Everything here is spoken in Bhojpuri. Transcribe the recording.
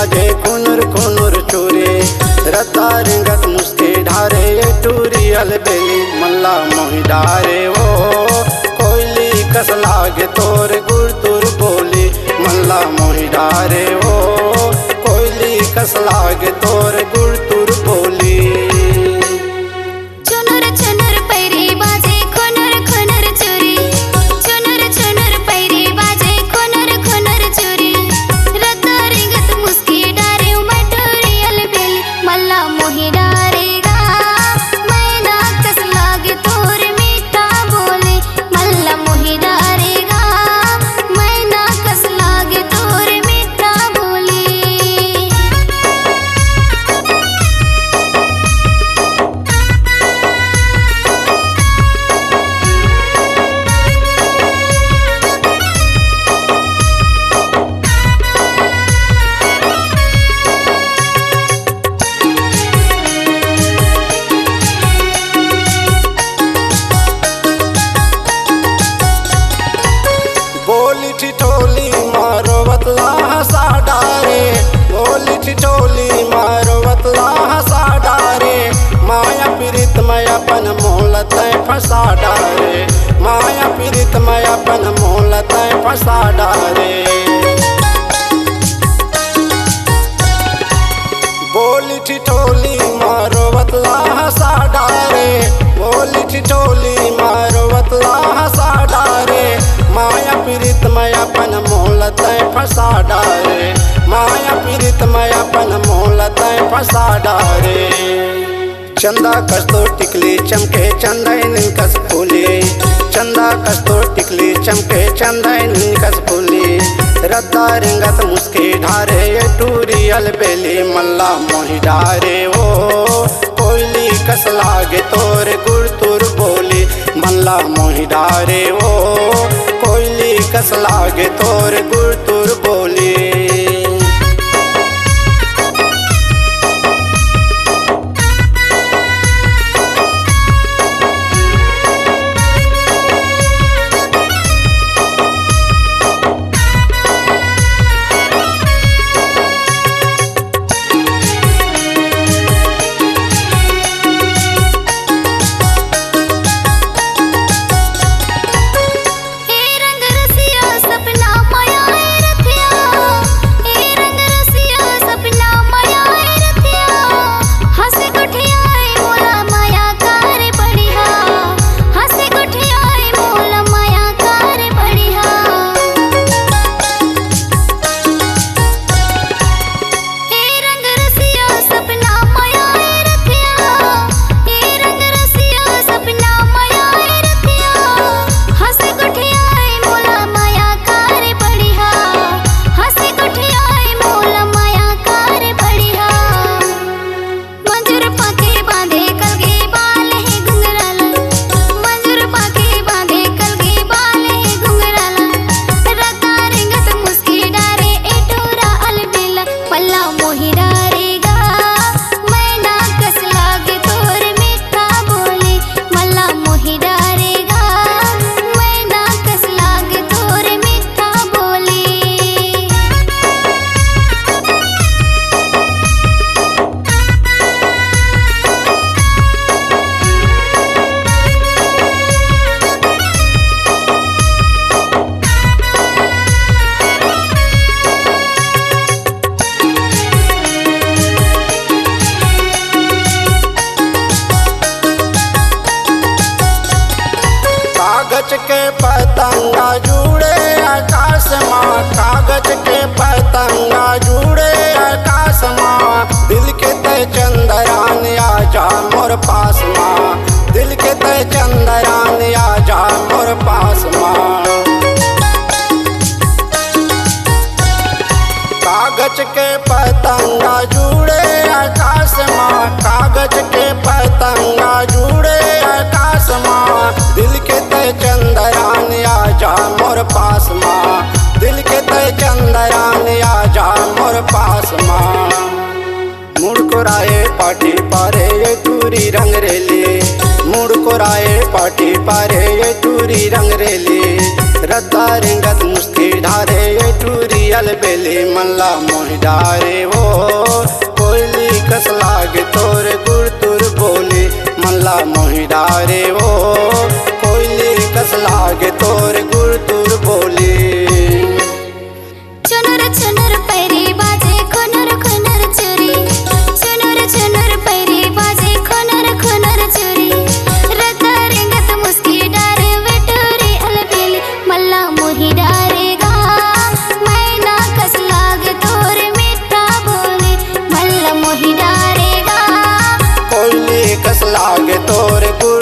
बाजे खुनुर खुनुर चूरे रता रिंगत मुस्के ढारे ये टूरी अलबेली मल्ला मोहि डारे ओ कोयली कस लागे तोर गुड़ तुर बोली मल्ला मोहि डारे ओ कोयली कस लागे तोर गुड़ तुर बोली। बोली ठिठोली मारो बतला हंसा डारे बोली ठिठोली मारो बतला हंसा डारे माया पीड़ित मैं अपन मोहलत फंसा डारे माया पीड़ित मैं अपन मोहलत फंसा डारे। बोली ठिठोली मारो बतला हंसा डारे बोली ठिठोली मारो बतला हंसा डारे माया पीड़ित मैं अपन मोहलत फंसा डारे माया पीड़ित मैं अपन मोहलत फंसा डारे। चंदा कस्तो टिकली चमके चंदन कस फूली चंदा कस्तो टिकली चमके चंदन कस फूली रद्दा रिंगत मुस्के ढारे ये टूरी अलबेली मल्ला मोहि डारे ओ कोयली कस लागे तोर गुड़ तुर बोली मल्ला मोहि डारे ओ कोयली कस लागे तोर गुड़ तुर बोली। कागज के पतंगा जुड़े आकाश माँ कागज के पतंगा जुड़े आकाश माँ दिल के ते चंद्रयान आजा मोर पास माँ दिल के ते चंद्रयान आजा मोर पास माँ। कागज के पतंगा जुड़े आकाश माँ कागज के पतंगा जुड़े आकाश माँ दिल के ते चंद्रयान आजा मोर पास माँ दिल के ते चंद्रयान आजा मोर पास माँ। मुड़ को राये पाटी पारे ये टूरी रंग रेली मुड़ को राये पाटी पारे ये टूरी रंग रेली रद्दा रिंगत मुस्की ढारे ये टूरी अलबेली मल्ला मोहि डारे हो। कोयली कस लागे तोरे गुड़ तुर बोली मल्ला मोहि डारे हो। कोयली कस लागे तोरे गुड़ तुर बोली। चुनर चुनर पैरी बाजे खुनर खुनर चुरी। चुनर चुनर पैरी बाजे खुनर खुनर चुरी। रता रेंगत मुस्की डारे वेटोरी अलबेली मल्ला मोहि डारेगा। मैना कस लागे तोरे मीठा बोली मल्ला मोहि डारेगा। कोयली कस लागे तोरे गुड़